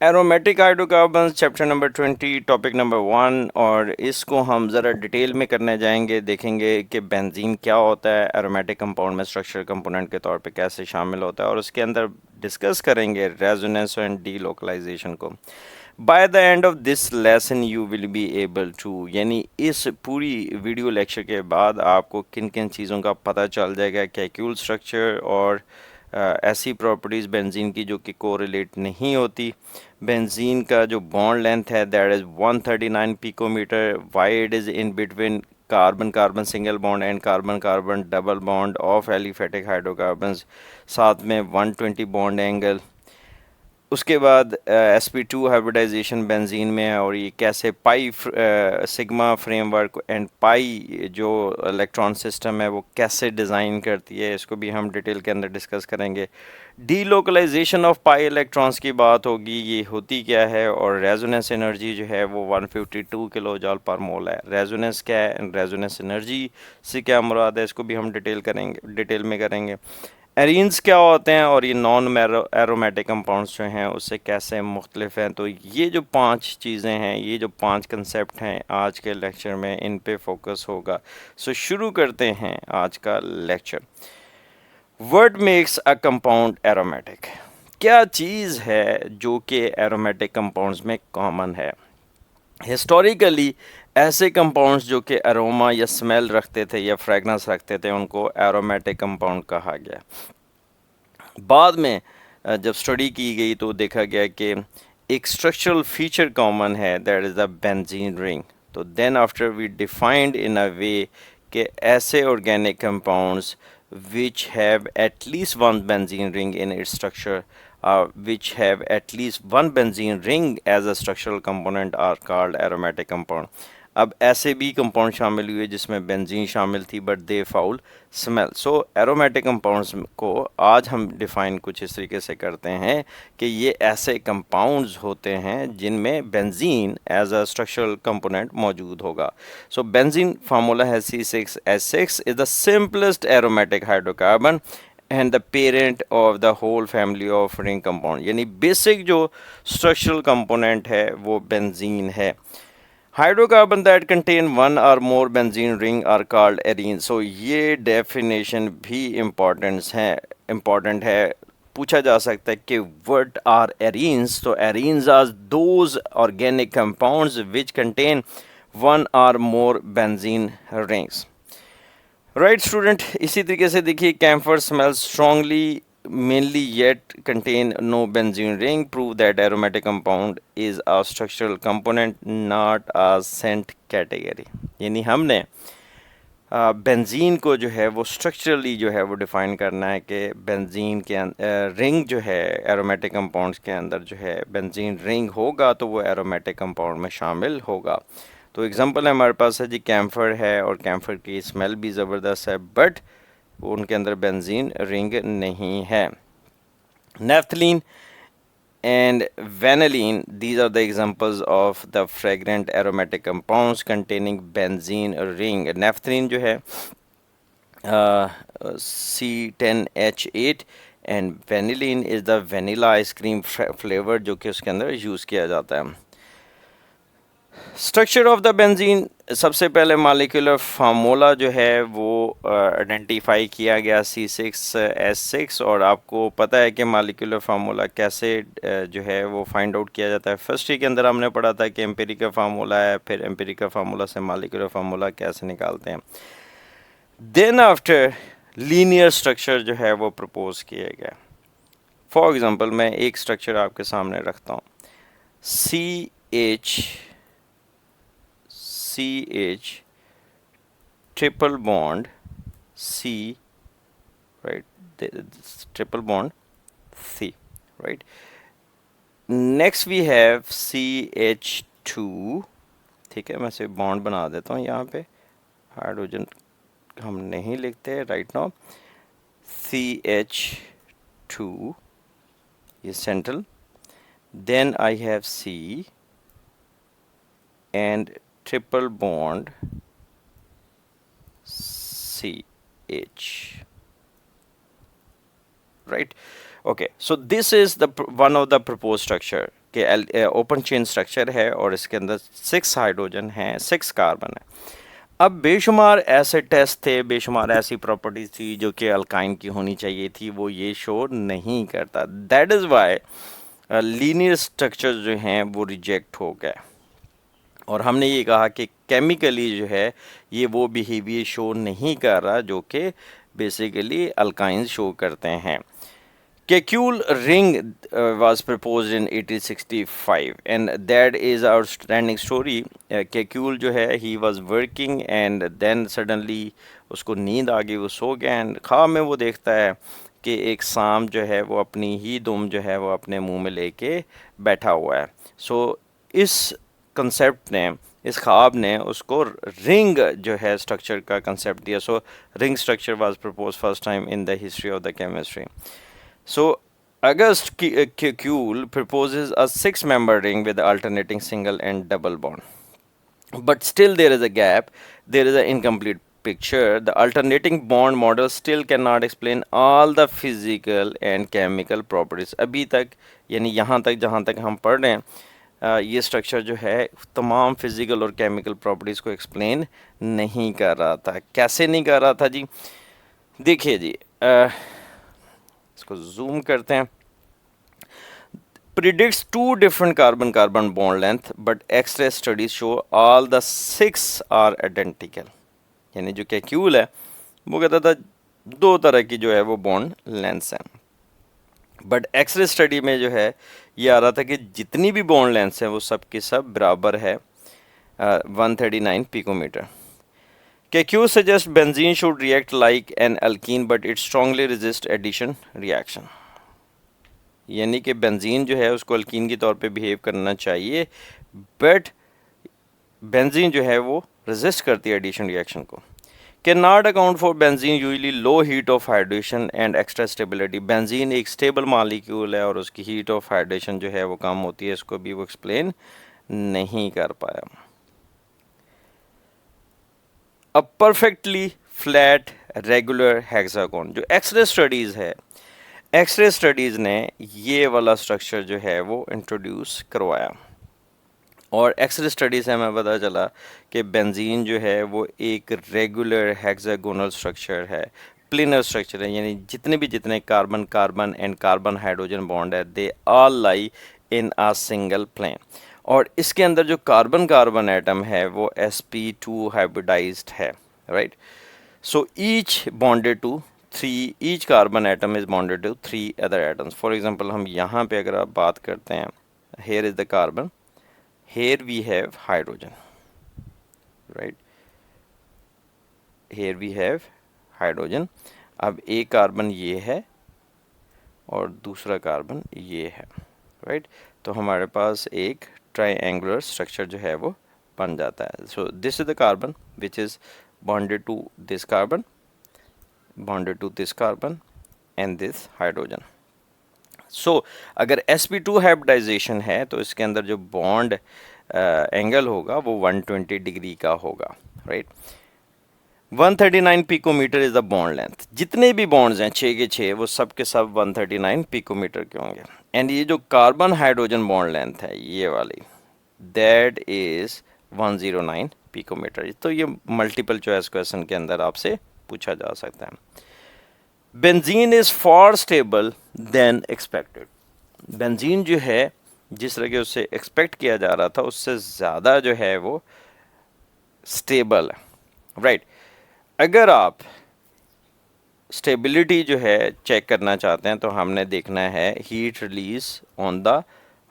Aromatic hydrocarbons chapter number 20 topic number 1। और इसको हम ज़रा डिटेल में करने जाएंगे, देखेंगे कि बेंजीन क्या होता है, एरोमेटिक कंपाउंड में स्ट्रक्चरल कंपोनेंट के तौर पे कैसे शामिल होता है, और उसके अंदर डिस्कस करेंगे रेजोनेंस एंड डीलोकलाइजेशन को। By the end of this lesson you will be able to, यानी इस पूरी वीडियो लेक्चर के बाद आपको किन किन चीज़ों का पता चल जाएगा, कैक्यूल स्ट्रक्चर और ऐसी प्रॉपर्टीज़ बेंजीन की जो कि कोरिलेट नहीं होती। बेंजीन का जो बॉन्ड लेंथ है that is 139 picometre, why it is in between carbon carbon single bond and carbon carbon double bond of aliphatic hydrocarbons, साथ में 120 बॉन्ड एंगल। उसके बाद sp2 हाइब्रिडाइजेशन बेंजीन में है, और ये कैसे pi sigma framework and pi जो इलेक्ट्रॉन सिस्टम है वो कैसे डिज़ाइन करती है, इसको भी हम डिटेल के अंदर डिस्कस करेंगे। डीलोकलाइजेशन ऑफ पाई इलेक्ट्रॉन्स की बात होगी, ये होती क्या है, और रेजोनेंस एनर्जी जो है वो 152 किलो जॉल पर मोल है। रेजोनेंस क्या है, रेजोनेंस एनर्जी से क्या मुराद है, इसको भी हम डिटेल में करेंगे। एरीन्स क्या होते हैं और ये नॉन एरोमेटिक कंपाउंड्स जो हैं उससे कैसे मुख्तलिफ हैं। तो ये जो 5 चीज़ें हैं, ये जो 5 कंसेप्ट हैं आज के लेक्चर में, इन पे फोकस होगा। सो शुरू करते हैं आज का lecture. What makes a compound aromatic, क्या चीज़ है जो कि एरोमेटिक कंपाउंड्स में कॉमन है। हिस्टोरिकली ऐसे कंपाउंड्स जो कि अरोमा या स्मेल रखते थे या फ्रेगनेंस रखते थे उनको एरोमेटिक कंपाउंड कहा गया। बाद में जब स्टडी की गई तो देखा गया कि एक स्ट्रक्चरल फीचर कॉमन है, that is the benzene ring. तो then after we defined in a way कि ऐसे organic compounds which have at least one benzene ring in its structure, which have at least one benzene ring as a structural component are called aromatic compound। अब ऐसे भी compound शामिल हुए जिसमें benzene शामिल थी but they foul smell. So aromatic compounds को आज हम डिफ़ाइन कुछ इस तरीके से करते हैं कि ये ऐसे कंपाउंड्स होते हैं जिनमें benzene as a structural component मौजूद होगा। सो बेंजीन फार्मूला है C6H6 is the simplest aromatic hydrocarbon and the parent of the whole family of ring compound, यानी बेसिक जो स्ट्रक्चरल कंपोनेंट है वो बेंजीन है। हाइड्रोकार्बन दैट कंटेन वन और more benzene ring are called arene. So ये definition भी important है। पूछा जा सकता है कि व्हाट आर एरीन्स, तो arenes are those organic compounds which contain one और more benzene rings. Right student, इसी तरीके से देखिए camphor smells strongly mainly yet contain no benzene ring prove that aromatic compound is a structural component not a scent category। यानी हमने benzene को जो है वो स्ट्रक्चरली जो है वो डिफ़ाइन करना है कि बेंजीन के रिंग जो है एरोमेटिक कंपाउंड्स के अंदर जो है बेंजीन रिंग होगा तो वो एरोमेटिक कंपाउंड में शामिल होगा। तो एग्जांपल हमारे पास है जी कैम्फर है, और कैम्फर की स्मेल भी ज़बरदस्त है बट उनके अंदर बेंजीन रिंग नहीं है। Naphthalene and vanillin, these are the examples of the fragrant aromatic compounds containing benzene ring। naphthalene जो है C10H8 and vanillin is the vanilla ice cream flavor जो कि उसके अंदर यूज़ किया जाता है। स्ट्रक्चर ऑफ द बेंजीन, सबसे पहले मालिकुलर फार्मूला जो है वो आइडेंटिफाई किया गया C6H6, और आपको पता है कि मालिकुलर फार्मूला कैसे जो है वो फाइंड आउट किया जाता है। फर्स्ट के अंदर हमने पढ़ा था कि एम्पिरिकल फार्मूला है, फिर एम्पिरिकल फार्मूला से मालिकुलर फार्मूला कैसे निकालते हैं। देन आफ्टर लीनियर स्ट्रक्चर जो है वो प्रपोज किया गया। फॉर एग्जांपल मैं एक स्ट्रक्चर आपके सामने रखता हूँ, CH triple bond C, right, this triple bond C, right। Next we have CH2, ठीक है, मैं से बॉन्ड बना देता हूँ, यहाँ पे हाइड्रोजन हम नहीं लिखते राइट नाउ। CH2 ये central, then I have C and triple bond CH, right। Okay, so this is the one of the proposed structure, कि ओपन चेन स्ट्रक्चर है और इसके अंदर 6 हाइड्रोजन हैं, 6 कार्बन है। अब बेशुमार ऐसे टेस्ट थे, बेशुमार ऐसी प्रॉपर्टीज थी जो कि अल्काइन की होनी चाहिए थी, वो ये शो नहीं करता। That is why linear structure जो हैं वो रिजेक्ट हो गए और हमने ये कहा कि केमिकली जो है ये वो बिहेवियर शो नहीं कर रहा जो कि बेसिकली अल्काइंस शो करते हैं। Kekulé ring was proposed in 1865 and that is outstanding story. Kekulé जो है he was working and then suddenly उसको नींद आ गई, वो सो गया एंड ख्वाब में वो देखता है कि एक सांप जो है वो अपनी ही दुम जो है वो अपने मुंह में लेके बैठा हुआ है। सो इस कंसेप्ट ने, इस ख्वाब ने उसको रिंग जो है स्ट्रक्चर का कंसेप्ट दिया। So ring structure was propose first time in the history of the chemistry. So, August Kekulé proposes a 6-member ring with alternating single and double bond. But still there is a gap, there is an incomplete picture. The alternating bond model still cannot explain all the physical and chemical properties. अभी तक यानी यहाँ तक जहाँ तक हम पढ़ रहे हैं ये स्ट्रक्चर जो है तमाम फिजिकल और केमिकल प्रॉपर्टीज़ को एक्सप्लेन नहीं कर रहा था। कैसे नहीं कर रहा था जी? देखिए जी, इसको जूम करते हैं। Predicts 2 different carbon-carbon bond length, but X-ray studies show all the 6 are identical. यानी जो केक्यूल है वो कहता था 2 तरह की जो है वो बॉन्ड लेंथ्स हैं, बट एक्सरे स्टडी में जो है ये आ रहा था कि जितनी भी बॉन्ड लेंथ्स हैं वो सब की सब बराबर है 139 picometre. Kekulé suggests benzene should react like an alkene but it strongly resists addition reaction. यानी कि बेंजीन जो है उसको अल्कीन के तौर पे बिहेव करना चाहिए, बट बेंजीन जो है वो रेजिस्ट करती है एडिशन रिएक्शन को। Can not account for benzene usually low heat of hydration and extra stability. Benzene एक स्टेबल मालिक्यूल है और उसकी हीट ऑफ हाइड्रेशन जो है वो कम होती है, इसको भी वो एक्सप्लेन नहीं कर पाया। अ परफेक्टली फ्लैट रेगुलर हेक्सागोन, जो एक्सरे स्टडीज़ है, एक्सरे स्टडीज़ ने ये वाला स्ट्रक्चर जो है वो इंट्रोड्यूस करवाया और एक्सरे स्टडी से हमें पता चला कि बेंजीन जो है वो एक रेगुलर हेक्सागोनल स्ट्रक्चर है, प्लेनर स्ट्रक्चर है, यानी जितने carbon carbon and carbon hydrogen bond है they all lie in a single plane. और इसके अंदर जो कार्बन कार्बन एटम है वो sp2 हाइब्रिडाइज्ड है, right. So each bonded to 3, each carbon atom is bonded to 3 other atoms. For example हम यहाँ पे अगर आप बात करते हैं, here is the carbon, here we have hydrogen, right, here we have hydrogen। अब एक कार्बन ये है और दूसरा कार्बन ये है, राइट। तो हमारे पास एक ट्राइएंगुलर स्ट्रक्चर जो है वो बन जाता है। So this is the carbon which is bonded to this carbon, bonded to this carbon and this hydrogen. So अगर sp2 हाइब्रिडाइजेशन है तो इसके अंदर जो बॉन्ड एंगल होगा वो 120 डिग्री का होगा, right. 139 picometre is the bond length. जितने भी बॉन्ड्स हैं 6 के 6 वो सब के सब 139 पिकोमीटर के होंगे। एंड ये जो कार्बन हाइड्रोजन बॉन्ड लेंथ है ये वाली, दैट इज 109 पिकोमीटर। तो ये मल्टीपल चॉइस क्वेश्चन के अंदर आपसे पूछा जा सकता है। Benzene is for stable then expected. Benzene जो है जिस तरह के उससे एक्सपेक्ट किया जा रहा था उससे ज़्यादा जो है वो स्टेबल है, राइट। अगर आप स्टेबिलिटी जो है चेक करना चाहते हैं तो हमने देखना है heat release on the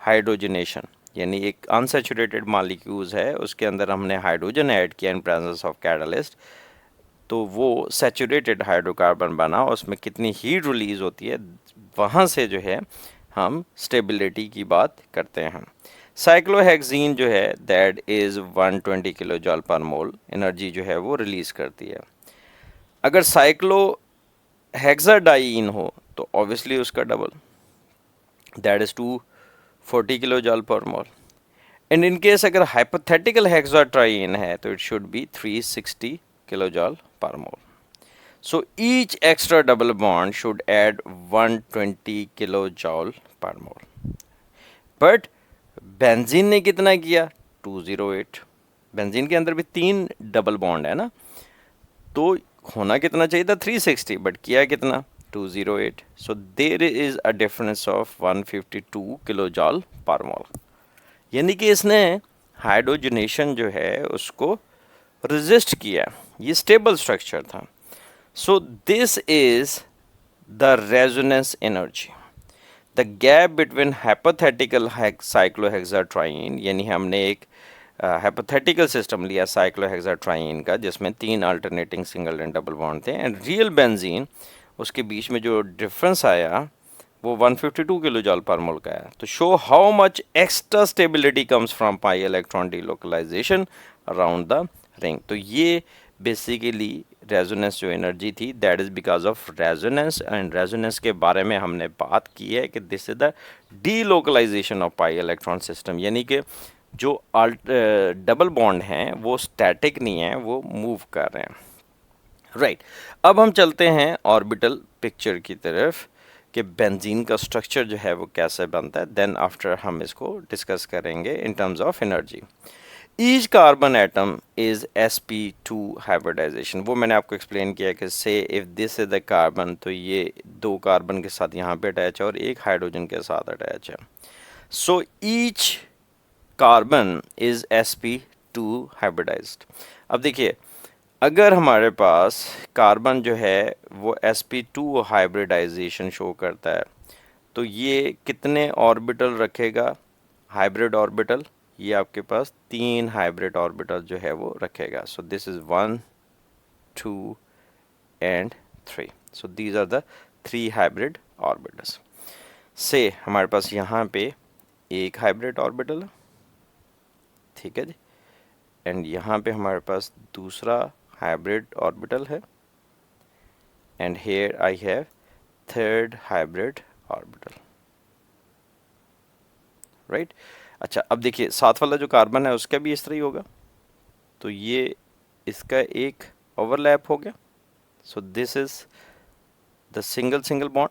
hydrogenation, यानी एक अनसैचुरेटेड मॉलिक्यूल्स है उसके अंदर हमने हाइड्रोजन ऐड किया इन प्रेजेंस ऑफ कैटलिस्ट, तो वो सैचुरेटेड हाइड्रोकार्बन बना, उसमें कितनी हीट रिलीज होती है, वहाँ से जो है हम स्टेबिलिटी की बात करते हैं। साइक्लोहेक्सीन जो है that is 120 kilo joule per mole energy जो है वो रिलीज़ करती है। अगर साइक्लोहेक्साडाइन हो तो ऑब्वियसली उसका double, that is 240 kilo joule per mole. And in case अगर हाइपोथेटिकल हेक्साट्राइन है तो it should be 360 kilojoule per mole. So each extra double bond should add 120 kilojoule per mole. But benzene ने कितना किया 208। Benzene के अंदर भी 3 डबल बॉन्ड है ना, तो होना कितना चाहिए था 360, बट किया कितना 208। So there is a difference of 152 kilo joule per mole. यानी कि इसने हाइड्रोजनेशन जो है उसको रेजिस्ट किया, ये स्टेबल स्ट्रक्चर था। So this is the resonance energy. The gap between hypothetical cyclohexatriene, यानी हमने एक हाइपोथेटिकल सिस्टम लिया साइक्लोहेक्साट्राइन का जिसमें 3 alternating single and double bond थे, एंड रियल बेंजीन, उसके बीच में जो डिफरेंस आया वो 152 किलो जॉल पर मोल का है। तो show how much extra stability comes from pi electron delocalisation around the ring. तो ये बेसिकली रेजोनेंस जो एनर्जी थी that is because of resonance, and resonance के बारे में हमने बात की है कि this is the delocalisation of pi electron system, यानी कि जो डबल बॉन्ड हैं वो स्टैटिक नहीं है, वो मूव कर रहे हैं। राइट, अब हम चलते हैं ऑर्बिटल पिक्चर की तरफ कि बेंजीन का स्ट्रक्चर जो है वो कैसे बनता है, देन आफ्टर हम इसको डिस्कस करेंगे in terms of energy. Each carbon atom is sp2 hybridisation, वो मैंने आपको एक्सप्लेन किया कि say if this is the carbon, तो ये 2 कार्बन के साथ यहाँ पे अटैच है और 1 हाइड्रोजन के साथ अटैच है। So each carbon is sp2 hybridised. अब देखिए, अगर हमारे पास कार्बन जो है वो sp2 हाइब्रिडाइजेशन शो करता है, तो ये कितने ऑर्बिटल रखेगा हाइब्रिड ऑर्बिटल, ये आपके पास 3 हाइब्रिड ऑर्बिटल जो है वो रखेगा। So this is 1 2 and 3। So these are the 3 hybrid orbitals. से हमारे पास यहाँ पे एक हाइब्रिड ऑर्बिटल है, ठीक है जी, एंड यहाँ पे हमारे पास दूसरा हाइब्रिड ऑर्बिटल है, and here I have third hybrid orbital. Right, अच्छा अब देखिए साथ वाला जो कार्बन है उसका भी इस तरह ही होगा, तो ये इसका एक ओवरलैप हो गया। सो this is the single bond.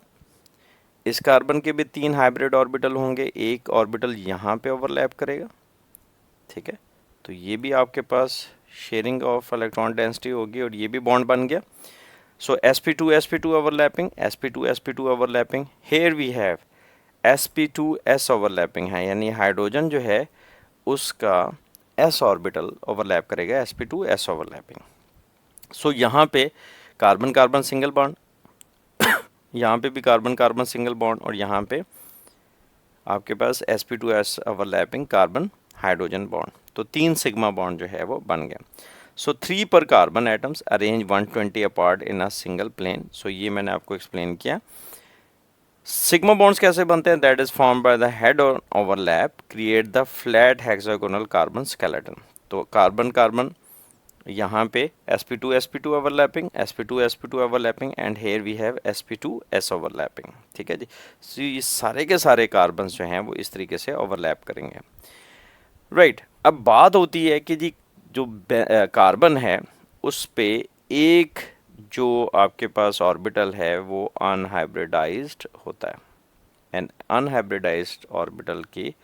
इस कार्बन के भी 3 हाइब्रिड ऑर्बिटल होंगे, एक ऑर्बिटल यहाँ पे ओवरलैप करेगा, ठीक है, तो ये भी आपके पास शेयरिंग ऑफ इलेक्ट्रॉन डेंसिटी होगी और ये भी बॉन्ड बन गया। So sp2 overlapping, sp2 overlapping, here we have sp2s overlapping है, यानी हाइड्रोजन जो है उसका s ऑर्बिटल ओवरलैप करेगा, sp2s ओवरलैपिंग। सो यहाँ पे कार्बन कार्बन सिंगल बॉन्ड, यहाँ पे भी कार्बन कार्बन सिंगल बॉन्ड, और यहाँ पे आपके पास sp2s overlapping carbon hydrogen bond, तो 3 सिग्मा बॉन्ड जो है वो बन गया। सो 3 पर carbon atoms arrange 120 apart in a single plane. So ये मैंने आपको एक्सप्लेन किया। सिग्मा बॉन्ड्स कैसे बनते हैं, that is form by the head on overlap create the flat hexagonal carbon skeleton. तो कार्बन कार्बन यहाँ पे sp2 overlapping, sp2 overlapping, and here we have sp2s overlapping, ठीक है जी। सो ये सारे के सारे कार्बन जो हैं वो इस तरीके से ओवरलैप करेंगे। राइट, अब बात होती है कि जी जो कार्बन है उस पे एक जो आपके पास ऑर्बिटल है वो अनहाइब्रिडाइज्ड होता है, एंड अनहाइब्रिडाइज्ड ऑर्बिटल की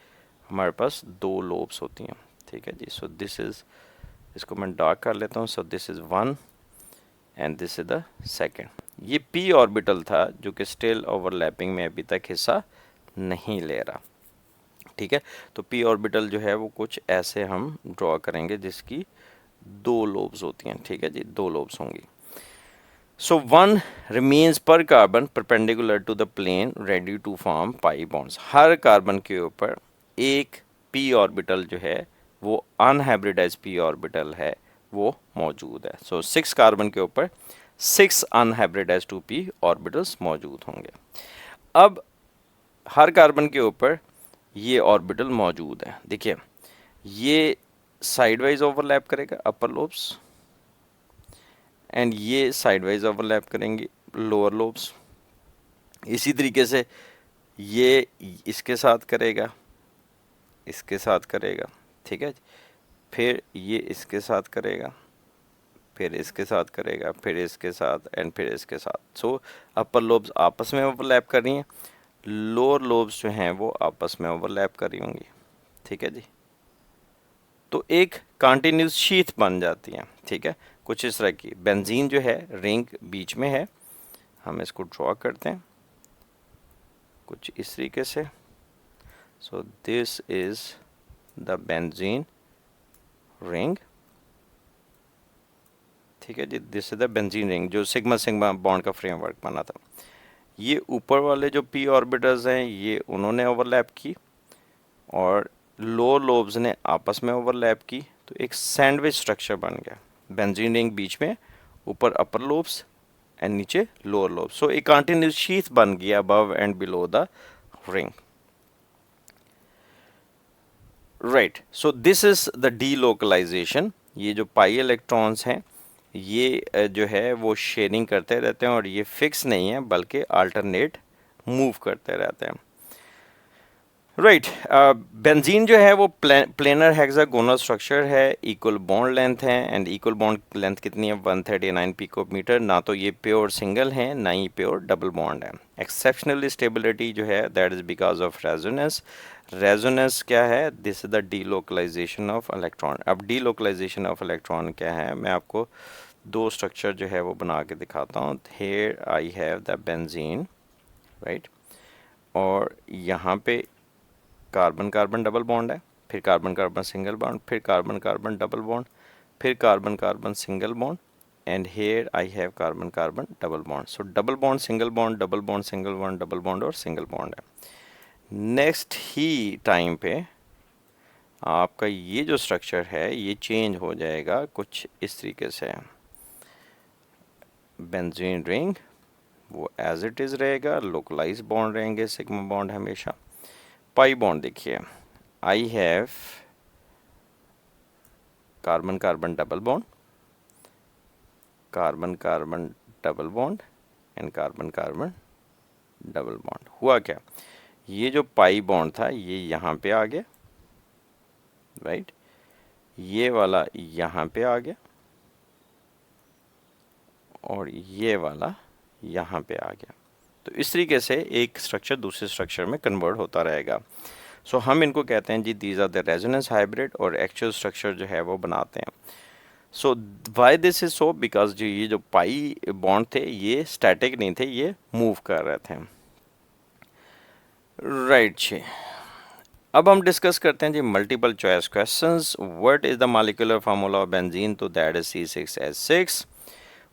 हमारे पास 2 लोब्स होती हैं, ठीक है जी। सो दिस इज, इसको मैं डार्क कर लेता हूँ, सो this is 1 and this is the second. ये p ऑर्बिटल था जो कि स्टिल ओवरलैपिंग में अभी तक हिस्सा नहीं ले रहा, ठीक है। तो p ऑर्बिटल जो है वो कुछ ऐसे हम ड्रॉ करेंगे जिसकी 2 लोब्स होती हैं, ठीक है जी, 2 लोब्स होंगी। सो 1 remains per carbon perpendicular to the plane ready to form pi bonds। Her carbon के ऊपर एक p ऑर्बिटल जो है वो अनहाइब्रिडाइज्ड p ऑर्बिटल है वो मौजूद है। सो 6 कार्बन के ऊपर 6 अनहाइब्रिडाइज्ड 2p ऑर्बिटल्स मौजूद होंगे। अब हर कार्बन के ऊपर ये ऑर्बिटल मौजूद है, देखिए ये साइडवाइज ओवरलैप करेगा अपर लोब्स, एंड ये साइडवाइज ओवरलैप करेंगे लोअर लोब्स। इसी तरीके से ये इसके साथ करेगा, इसके साथ करेगा, ठीक है, फिर ये इसके साथ करेगा, फिर इसके साथ करेगा, फिर इसके साथ, एंड फिर इसके साथ। सो अपर लोब्स आपस में ओवरलैप कर रही हैं, लोअर लोब्स जो हैं वो आपस में ओवरलैप कर रही होंगी, ठीक है जी, तो एक कंटिन्यूस शीथ बन जाती है, ठीक है, कुछ इस तरह की। बेंजीन जो है रिंग बीच में है, हम इसको ड्रॉ करते हैं कुछ इस तरीके से। So this is the benzene ring, ठीक है जी, this is the benzene ring जो सिग्मा सिग्मा बॉन्ड का फ्रेमवर्क बना था। ये ऊपर वाले जो पी ऑर्बिटल्स हैं ये उन्होंने ओवरलैप की और लोअर लोब्स ने आपस में ओवरलैप की, तो एक सैंडविच स्ट्रक्चर बन गया। बेंजीन रिंग बीच में, ऊपर अपर लोब्स एंड नीचे लोअर लोब्स, सो एक कंटिन्यूस शीथ बन गया above and below the ring, right. So this is the delocalisation. ये जो पाई इलेक्ट्रॉन्स हैं ये जो है वो शेयरिंग करते रहते हैं और ये फिक्स नहीं है बल्कि अल्टरनेट मूव करते रहते हैं, राइट। बेंजीन जो है वो प्लेनर हेक्सागोनल स्ट्रक्चर है, इक्वल बॉन्ड लेंथ है एंड इक्वल बॉन्ड लेंथ कितनी है 139 पिकोमीटर। ना तो ये प्योर सिंगल है ना ही प्योर डबल बॉन्ड है। एक्सेप्शनल स्टेबिलिटी जो है that is because of resonance. Resonance क्या है, this is the delocalisation of electron. अब डीलोकलाइजेशन ऑफ इलेक्ट्रॉन क्या है, मैं आपको दो स्ट्रक्चर जो है वो बना के दिखाता हूँ। Here I have the benzene, right, और यहाँ पे कार्बन कार्बन डबल बॉन्ड है, फिर कार्बन कार्बन सिंगल बॉन्ड, फिर कार्बन कार्बन डबल बॉन्ड, फिर carbon carbon single bond, and here I have carbon carbon double bond. So double bond single bond, double bond single bond, double bond और single bond है। Next ही time पे आपका ये जो structure है ये change हो जाएगा कुछ इस तरीके से। बेंजीन रिंग वो एज इट इज़ रहेगा, लोकलाइज बॉन्ड रहेंगे, सिग्मा बॉन्ड हमेशा। पाई बॉन्ड देखिए, I have carbon carbon double bond, carbon carbon double bond and carbon carbon double bond. हुआ क्या, ये जो पाई बॉन्ड था ये यहाँ पे आ गया, राइट, ये वाला यहाँ पे आ गया और ये वाला यहाँ पे आ गया। तो इस तरीके से एक स्ट्रक्चर दूसरे स्ट्रक्चर में कन्वर्ट होता रहेगा। सो हम इनको कहते हैं जी these are the resonance hybrid, और एक्चुअल स्ट्रक्चर जो है वो बनाते हैं। So why this is so, because जो ये जो पाई बॉन्ड थे ये स्टैटिक नहीं थे, ये मूव कर रहे थे, राइट जी। अब हम डिस्कस करते हैं जी multiple choice questions. What is the molecular formula of benzene, तो that is C6H6।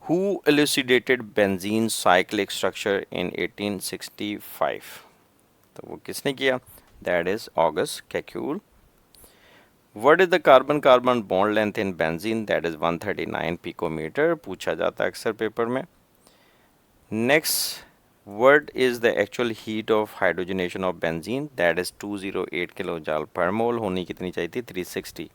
Who elucidated benzene cyclic structure in 1865? तो वो किसने किया, that is August Kekulé. What is the carbon carbon bond length in benzene, that is 139 picometer, पूछा जाता है अक्सर paper में। Next, what is the actual heat of hydrogenation of benzene, that is 208 kilo joule per mole, होनी कितनी चाहिए थी 360।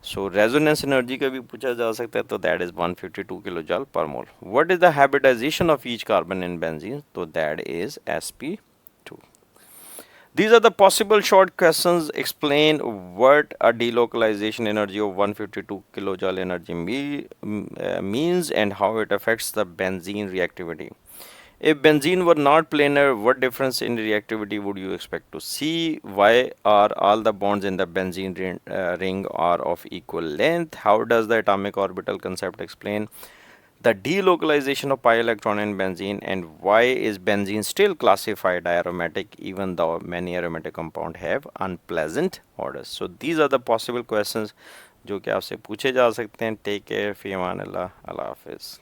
सो resonance energy का भी पूछा जा सकता है, तो that is 152 kilo joule per mole. What is the hybridization of each carbon in benzene, तो that is sp2। These are the possible short questions. Explain what a delocalization energy of 152 kilojoule energy means and how it affects the benzene reactivity. If benzene were not planar, what difference in reactivity would you expect to see? Why are all the bonds in the benzene ring are of equal length? How does the atomic orbital concept explain the delocalization of pi electron in benzene, and why is benzene still classified aromatic even though many aromatic compounds have unpleasant odors? So these are the possible questions जो कि आपसे पूछे जा सकते हैं। Take care, फी अमान अल्लाह, अल्लाह हाफिज़।